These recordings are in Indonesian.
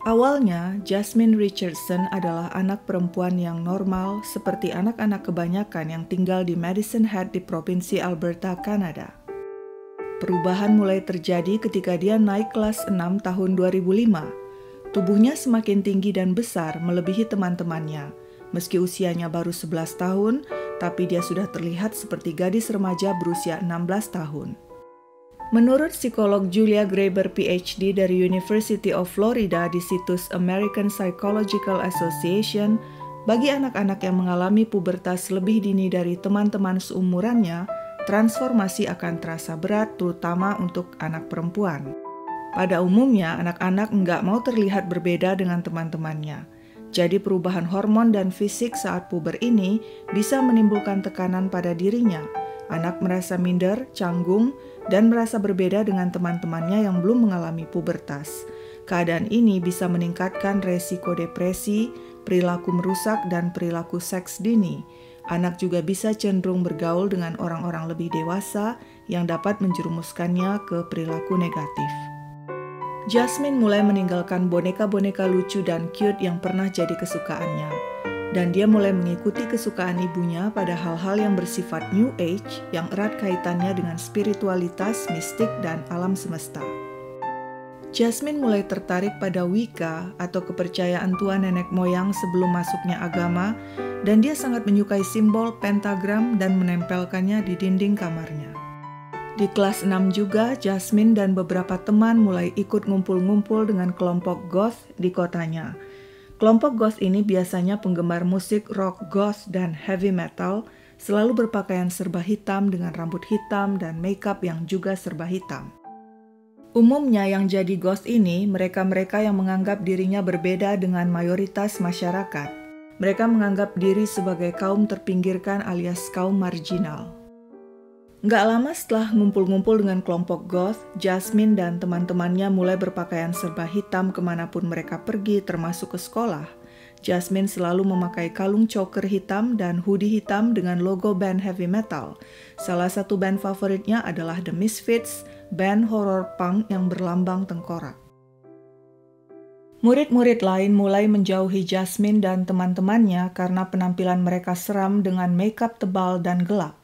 Awalnya, Jasmine Richardson adalah anak perempuan yang normal seperti anak-anak kebanyakan yang tinggal di Medicine Hat di Provinsi Alberta, Kanada. Perubahan mulai terjadi ketika dia naik kelas 6 tahun 2005. Tubuhnya semakin tinggi dan besar melebihi teman-temannya. Meski usianya baru 11 tahun, tapi dia sudah terlihat seperti gadis remaja berusia 16 tahun. Menurut psikolog Julia Graeber PhD dari University of Florida di situs American Psychological Association, bagi anak-anak yang mengalami pubertas lebih dini dari teman-teman seumurannya, transformasi akan terasa berat terutama untuk anak perempuan. Pada umumnya, anak-anak nggak mau terlihat berbeda dengan teman-temannya. Jadi perubahan hormon dan fisik saat puber ini bisa menimbulkan tekanan pada dirinya. Anak merasa minder, canggung, dan merasa berbeda dengan teman-temannya yang belum mengalami pubertas. Keadaan ini bisa meningkatkan resiko depresi, perilaku merusak, dan perilaku seks dini. Anak juga bisa cenderung bergaul dengan orang-orang lebih dewasa yang dapat menjerumuskannya ke perilaku negatif. Jasmine mulai meninggalkan boneka-boneka lucu dan cute yang pernah jadi kesukaannya. Dan dia mulai mengikuti kesukaan ibunya pada hal-hal yang bersifat New Age yang erat kaitannya dengan spiritualitas, mistik, dan alam semesta. Jasmine mulai tertarik pada Wicca atau kepercayaan tua nenek moyang sebelum masuknya agama, dan dia sangat menyukai simbol pentagram dan menempelkannya di dinding kamarnya. Di kelas 6 juga, Jasmine dan beberapa teman mulai ikut ngumpul-ngumpul dengan kelompok goth di kotanya. Kelompok goth ini biasanya penggemar musik rock goth dan heavy metal, selalu berpakaian serba hitam dengan rambut hitam dan makeup yang juga serba hitam. Umumnya yang jadi goth ini mereka-mereka yang menganggap dirinya berbeda dengan mayoritas masyarakat. Mereka menganggap diri sebagai kaum terpinggirkan alias kaum marginal. Nggak lama setelah ngumpul-ngumpul dengan kelompok goth, Jasmine dan teman-temannya mulai berpakaian serba hitam kemanapun mereka pergi, termasuk ke sekolah. Jasmine selalu memakai kalung choker hitam dan hoodie hitam dengan logo band heavy metal. Salah satu band favoritnya adalah The Misfits, band horror punk yang berlambang tengkorak. Murid-murid lain mulai menjauhi Jasmine dan teman-temannya karena penampilan mereka seram dengan makeup tebal dan gelap.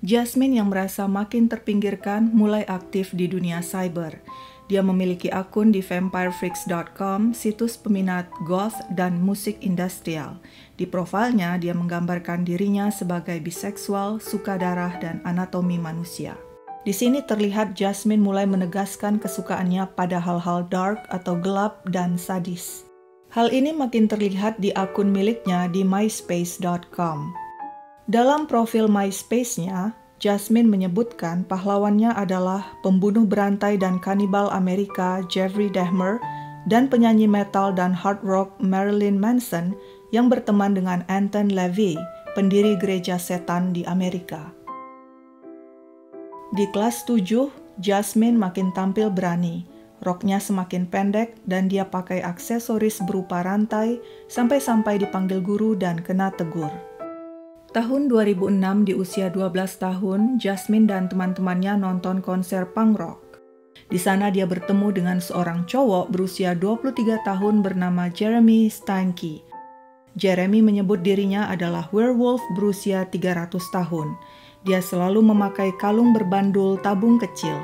Jasmine yang merasa makin terpinggirkan mulai aktif di dunia cyber. Dia memiliki akun di vampirefreaks.com, situs peminat goth dan musik industrial. Di profilnya, dia menggambarkan dirinya sebagai biseksual, suka darah, dan anatomi manusia. Di sini terlihat Jasmine mulai menegaskan kesukaannya pada hal-hal dark atau gelap dan sadis. Hal ini makin terlihat di akun miliknya di myspace.com. Dalam profil MySpace-nya, Jasmine menyebutkan pahlawannya adalah pembunuh berantai dan kanibal Amerika Jeffrey Dahmer dan penyanyi metal dan hard rock Marilyn Manson yang berteman dengan Anton LaVey, pendiri gereja setan di Amerika. Di kelas 7, Jasmine makin tampil berani. Roknya semakin pendek dan dia pakai aksesoris berupa rantai sampai-sampai dipanggil guru dan kena tegur. Tahun 2006 di usia 12 tahun, Jasmine dan teman-temannya nonton konser punk rock. Di sana dia bertemu dengan seorang cowok berusia 23 tahun bernama Jeremy Steinke. Jeremy menyebut dirinya adalah werewolf berusia 300 tahun. Dia selalu memakai kalung berbandul tabung kecil.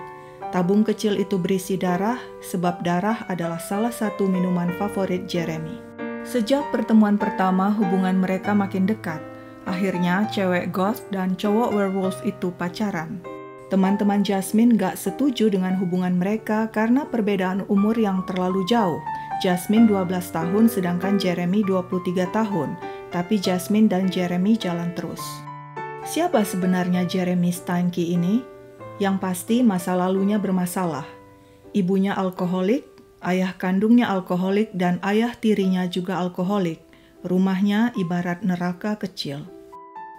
Tabung kecil itu berisi darah, sebab darah adalah salah satu minuman favorit Jeremy. Sejak pertemuan pertama, hubungan mereka makin dekat. Akhirnya, cewek goth dan cowok werewolf itu pacaran. Teman-teman Jasmine gak setuju dengan hubungan mereka karena perbedaan umur yang terlalu jauh. Jasmine 12 tahun sedangkan Jeremy 23 tahun, tapi Jasmine dan Jeremy jalan terus. Siapa sebenarnya Jeremy Steinke ini? Yang pasti masa lalunya bermasalah. Ibunya alkoholik, ayah kandungnya alkoholik, dan ayah tirinya juga alkoholik. Rumahnya ibarat neraka kecil.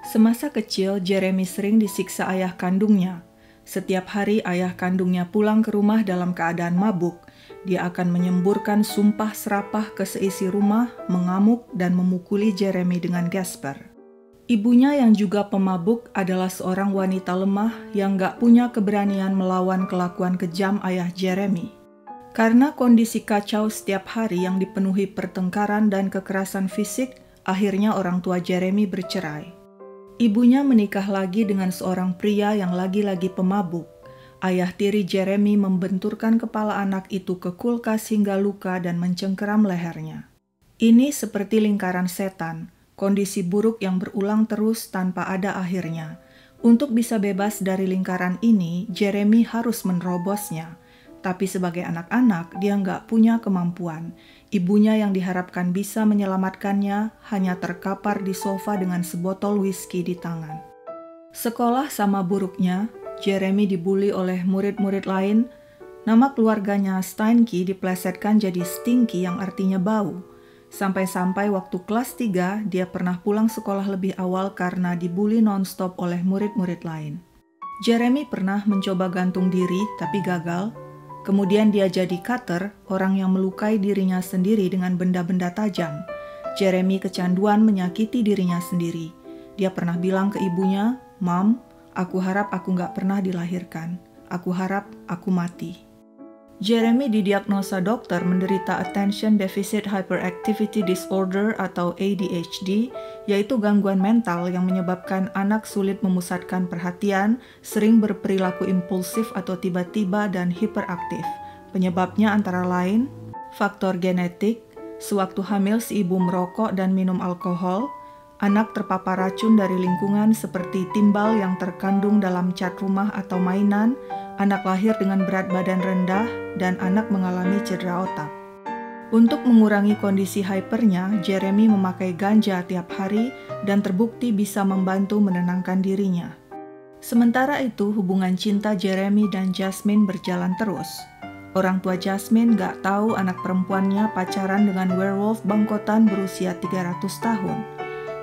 Semasa kecil, Jeremy sering disiksa ayah kandungnya. Setiap hari ayah kandungnya pulang ke rumah dalam keadaan mabuk. Dia akan menyemburkan sumpah serapah ke seisi rumah, mengamuk, dan memukuli Jeremy dengan gasper. Ibunya yang juga pemabuk adalah seorang wanita lemah yang gak punya keberanian melawan kelakuan kejam ayah Jeremy. Karena kondisi kacau setiap hari yang dipenuhi pertengkaran dan kekerasan fisik, akhirnya orang tua Jeremy bercerai. Ibunya menikah lagi dengan seorang pria yang lagi-lagi pemabuk. Ayah tiri Jeremy membenturkan kepala anak itu ke kulkas hingga luka dan mencengkeram lehernya. Ini seperti lingkaran setan, kondisi buruk yang berulang terus tanpa ada akhirnya. Untuk bisa bebas dari lingkaran ini, Jeremy harus menerobosnya. Tapi sebagai anak-anak, dia nggak punya kemampuan. Ibunya yang diharapkan bisa menyelamatkannya hanya terkapar di sofa dengan sebotol whisky di tangan. Sekolah sama buruknya, Jeremy dibully oleh murid-murid lain. Nama keluarganya Steinke diplesetkan jadi Stinky yang artinya bau. Sampai-sampai waktu kelas 3, dia pernah pulang sekolah lebih awal karena dibully non-stop oleh murid-murid lain. Jeremy pernah mencoba gantung diri tapi gagal. Kemudian dia jadi cutter, orang yang melukai dirinya sendiri dengan benda-benda tajam. Jeremy kecanduan menyakiti dirinya sendiri. Dia pernah bilang ke ibunya, "Mom, aku harap aku nggak pernah dilahirkan. Aku harap aku mati." Jeremy didiagnosa dokter menderita Attention Deficit Hyperactivity Disorder atau ADHD, yaitu gangguan mental yang menyebabkan anak sulit memusatkan perhatian, sering berperilaku impulsif atau tiba-tiba dan hiperaktif. Penyebabnya antara lain, faktor genetik, sewaktu hamil si ibu merokok dan minum alkohol, anak terpapar racun dari lingkungan seperti timbal yang terkandung dalam cat rumah atau mainan, anak lahir dengan berat badan rendah, dan anak mengalami cedera otak. Untuk mengurangi kondisi hypernya, Jeremy memakai ganja tiap hari dan terbukti bisa membantu menenangkan dirinya. Sementara itu, hubungan cinta Jeremy dan Jasmine berjalan terus. Orang tua Jasmine gak tahu anak perempuannya pacaran dengan werewolf bangkotan berusia 300 tahun.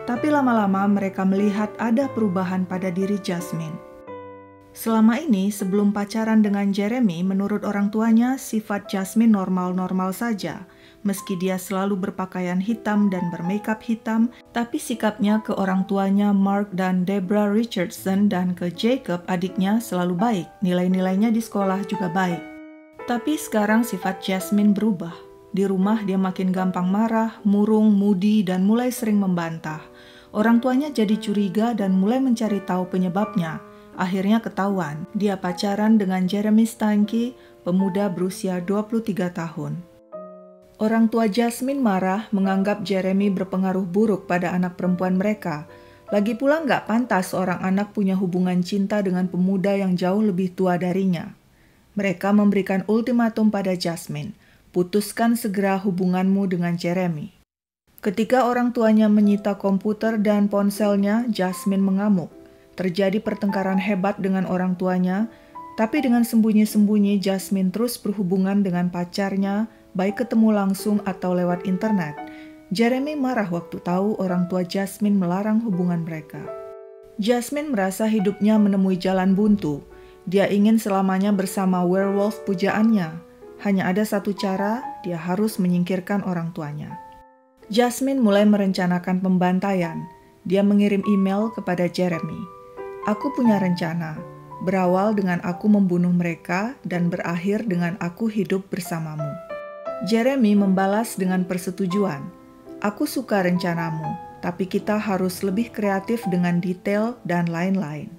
Tapi lama-lama mereka melihat ada perubahan pada diri Jasmine. Selama ini, sebelum pacaran dengan Jeremy, menurut orang tuanya, sifat Jasmine normal-normal saja. Meski dia selalu berpakaian hitam dan bermakeup hitam, tapi sikapnya ke orang tuanya Mark dan Deborah Richardson dan ke Jacob, adiknya, selalu baik. Nilai-nilainya di sekolah juga baik. Tapi sekarang sifat Jasmine berubah. Di rumah dia makin gampang marah, murung, moody, dan mulai sering membantah. Orang tuanya jadi curiga dan mulai mencari tahu penyebabnya. Akhirnya ketahuan, dia pacaran dengan Jeremy Steinke, pemuda berusia 23 tahun. Orang tua Jasmine marah menganggap Jeremy berpengaruh buruk pada anak perempuan mereka. Lagi pula nggak pantas seorang anak punya hubungan cinta dengan pemuda yang jauh lebih tua darinya. Mereka memberikan ultimatum pada Jasmine, putuskan segera hubunganmu dengan Jeremy. Ketika orang tuanya menyita komputer dan ponselnya, Jasmine mengamuk. Terjadi pertengkaran hebat dengan orang tuanya, tapi dengan sembunyi-sembunyi Jasmine terus berhubungan dengan pacarnya, baik ketemu langsung atau lewat internet. Jeremy marah waktu tahu orang tua Jasmine melarang hubungan mereka. Jasmine merasa hidupnya menemui jalan buntu. Dia ingin selamanya bersama werewolf pujaannya. Hanya ada satu cara, dia harus menyingkirkan orang tuanya. Jasmine mulai merencanakan pembantaian. Dia mengirim email kepada Jeremy. "Aku punya rencana, berawal dengan aku membunuh mereka dan berakhir dengan aku hidup bersamamu." Jeremy membalas dengan persetujuan. "Aku suka rencanamu, tapi kita harus lebih kreatif dengan detail dan lain-lain."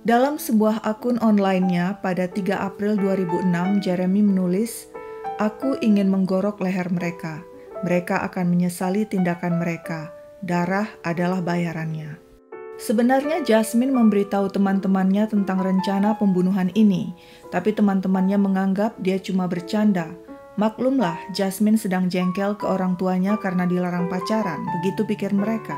Dalam sebuah akun online-nya pada 3 April 2006, Jeremy menulis, "Aku ingin menggorok leher mereka. Mereka akan menyesali tindakan mereka. Darah adalah bayarannya." Sebenarnya Jasmine memberitahu teman-temannya tentang rencana pembunuhan ini, tapi teman-temannya menganggap dia cuma bercanda. Maklumlah, Jasmine sedang jengkel ke orang tuanya karena dilarang pacaran, begitu pikir mereka.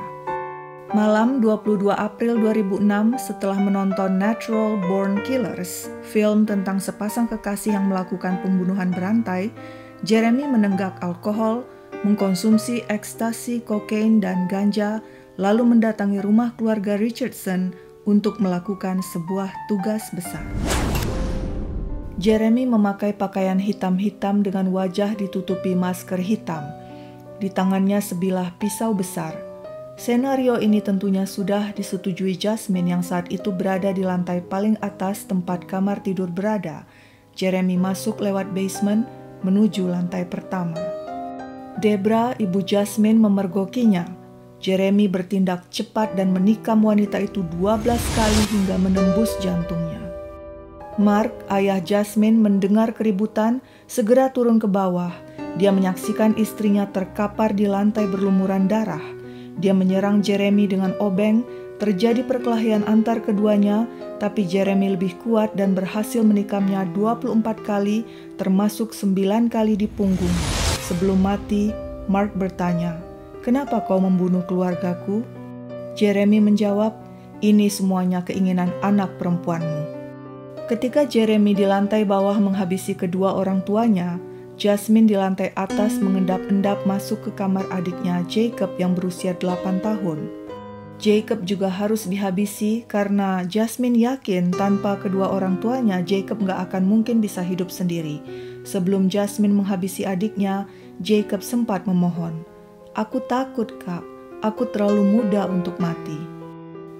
Malam 22 April 2006, setelah menonton Natural Born Killers, film tentang sepasang kekasih yang melakukan pembunuhan berantai, Jeremy menenggak alkohol, mengkonsumsi ekstasi, kokain, dan ganja, lalu mendatangi rumah keluarga Richardson untuk melakukan sebuah tugas besar. Jeremy memakai pakaian hitam-hitam dengan wajah ditutupi masker hitam. Di tangannya sebilah pisau besar. Senario ini tentunya sudah disetujui Jasmine yang saat itu berada di lantai paling atas tempat kamar tidur berada. Jeremy masuk lewat basement, menuju lantai pertama. Debra, ibu Jasmine, memergokinya. Jeremy bertindak cepat dan menikam wanita itu 12 kali hingga menembus jantungnya. Mark, ayah Jasmine, mendengar keributan, segera turun ke bawah. Dia menyaksikan istrinya terkapar di lantai berlumuran darah. Dia menyerang Jeremy dengan obeng. Terjadi perkelahian antar keduanya, tapi Jeremy lebih kuat dan berhasil menikamnya 24 kali, termasuk 9 kali di punggung. Sebelum mati, Mark bertanya, "Kenapa kau membunuh keluargaku?" Jeremy menjawab, "Ini semuanya keinginan anak perempuanmu." Ketika Jeremy di lantai bawah menghabisi kedua orang tuanya, Jasmine di lantai atas mengendap-endap masuk ke kamar adiknya Jacob yang berusia 8 tahun. Jacob juga harus dihabisi karena Jasmine yakin tanpa kedua orang tuanya Jacob gak akan mungkin bisa hidup sendiri. Sebelum Jasmine menghabisi adiknya, Jacob sempat memohon, "Aku takut, Kak. Aku terlalu muda untuk mati."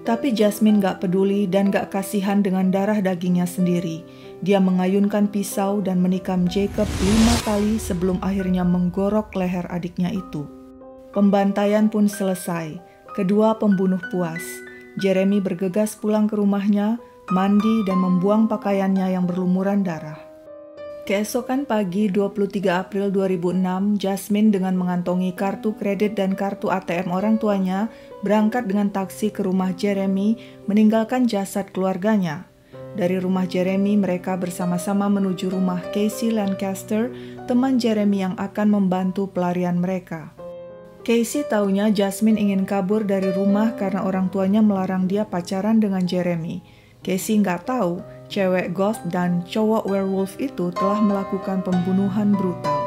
Tapi Jasmine gak peduli dan gak kasihan dengan darah dagingnya sendiri. Dia mengayunkan pisau dan menikam Jacob 5 kali sebelum akhirnya menggorok leher adiknya itu. Pembantaian pun selesai. Kedua pembunuh puas. Jeremy bergegas pulang ke rumahnya, mandi dan membuang pakaiannya yang berlumuran darah. Keesokan pagi 23 April 2006, Jasmine dengan mengantongi kartu kredit dan kartu ATM orang tuanya berangkat dengan taksi ke rumah Jeremy, meninggalkan jasad keluarganya. Dari rumah Jeremy, mereka bersama-sama menuju rumah Casey Lancaster, teman Jeremy yang akan membantu pelarian mereka. Casey taunya Jasmine ingin kabur dari rumah karena orang tuanya melarang dia pacaran dengan Jeremy. Casey nggak tahu cewek goth dan cowok werewolf itu telah melakukan pembunuhan brutal.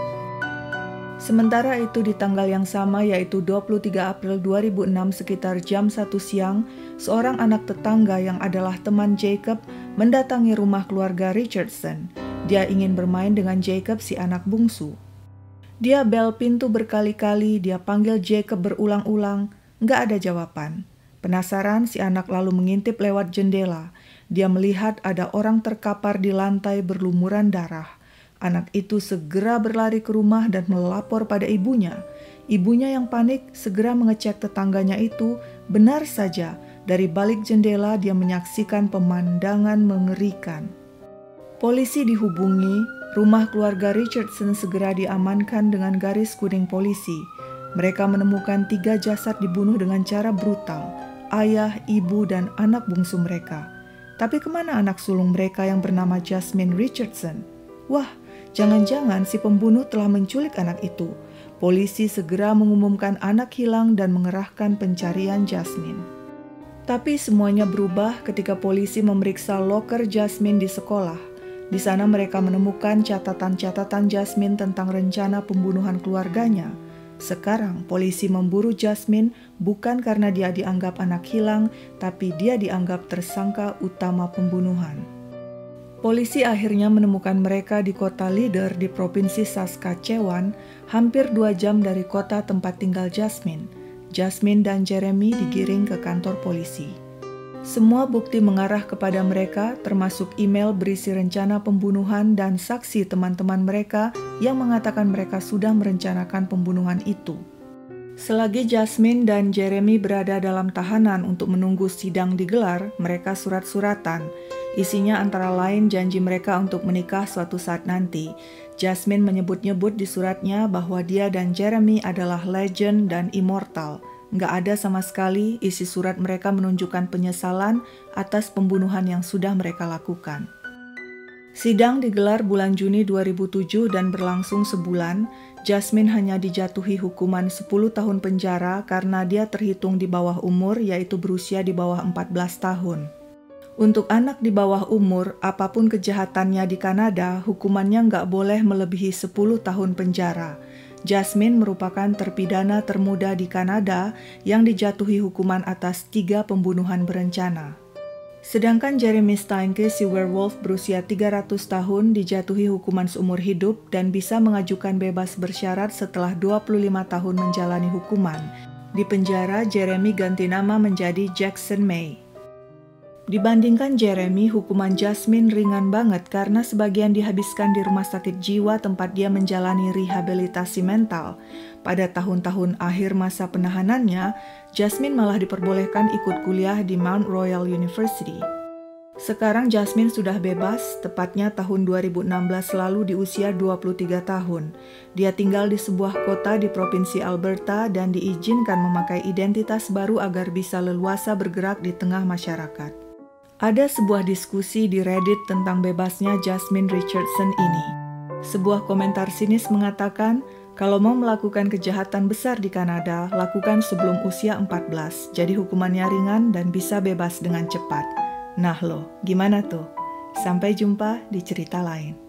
Sementara itu di tanggal yang sama yaitu 23 April 2006 sekitar jam 1 siang, seorang anak tetangga yang adalah teman Jacob mendatangi rumah keluarga Richardson. Dia ingin bermain dengan Jacob si anak bungsu. Dia bel pintu berkali-kali, dia panggil Jacob berulang-ulang, nggak ada jawaban. Penasaran, si anak lalu mengintip lewat jendela. Dia melihat ada orang terkapar di lantai berlumuran darah. Anak itu segera berlari ke rumah dan melapor pada ibunya. Ibunya yang panik segera mengecek tetangganya itu. Benar saja, dari balik jendela dia menyaksikan pemandangan mengerikan. Polisi dihubungi. Rumah keluarga Richardson segera diamankan dengan garis kuning polisi. Mereka menemukan 3 jasad dibunuh dengan cara brutal, ayah, ibu, dan anak bungsu mereka. Tapi kemana anak sulung mereka yang bernama Jasmine Richardson? Wah, jangan-jangan si pembunuh telah menculik anak itu. Polisi segera mengumumkan anak hilang dan mengerahkan pencarian Jasmine. Tapi semuanya berubah ketika polisi memeriksa loker Jasmine di sekolah. Di sana mereka menemukan catatan-catatan Jasmine tentang rencana pembunuhan keluarganya. Sekarang polisi memburu Jasmine bukan karena dia dianggap anak hilang, tapi dia dianggap tersangka utama pembunuhan. Polisi akhirnya menemukan mereka di kota Leader di provinsi Saskatchewan, hampir 2 jam dari kota tempat tinggal Jasmine. Jasmine dan Jeremy digiring ke kantor polisi. Semua bukti mengarah kepada mereka, termasuk email berisi rencana pembunuhan dan saksi teman-teman mereka yang mengatakan mereka sudah merencanakan pembunuhan itu. Selagi Jasmine dan Jeremy berada dalam tahanan untuk menunggu sidang digelar, mereka surat-suratan. Isinya antara lain janji mereka untuk menikah suatu saat nanti. Jasmine menyebut-nyebut di suratnya bahwa dia dan Jeremy adalah legend dan immortal. Nggak ada sama sekali isi surat mereka menunjukkan penyesalan atas pembunuhan yang sudah mereka lakukan. Sidang digelar bulan Juni 2007 dan berlangsung sebulan. Jasmine hanya dijatuhi hukuman 10 tahun penjara karena dia terhitung di bawah umur, yaitu berusia di bawah 14 tahun. Untuk anak di bawah umur, apapun kejahatannya di Kanada, hukumannya nggak boleh melebihi 10 tahun penjara. Jasmine merupakan terpidana termuda di Kanada yang dijatuhi hukuman atas 3 pembunuhan berencana. Sedangkan Jeremy Steinke, si werewolf berusia 300 tahun, dijatuhi hukuman seumur hidup dan bisa mengajukan bebas bersyarat setelah 25 tahun menjalani hukuman. Di penjara, Jeremy ganti nama menjadi Jackson May. Dibandingkan Jeremy, hukuman Jasmine ringan banget karena sebagian dihabiskan di rumah sakit jiwa tempat dia menjalani rehabilitasi mental. Pada tahun-tahun akhir masa penahanannya, Jasmine malah diperbolehkan ikut kuliah di Mount Royal University. Sekarang Jasmine sudah bebas, tepatnya tahun 2016 lalu di usia 23 tahun. Dia tinggal di sebuah kota di Provinsi Alberta dan diizinkan memakai identitas baru agar bisa leluasa bergerak di tengah masyarakat. Ada sebuah diskusi di Reddit tentang bebasnya Jasmine Richardson ini. Sebuah komentar sinis mengatakan, kalau mau melakukan kejahatan besar di Kanada, lakukan sebelum usia 14, jadi hukumannya ringan dan bisa bebas dengan cepat. Nah lo, gimana tuh? Sampai jumpa di cerita lain.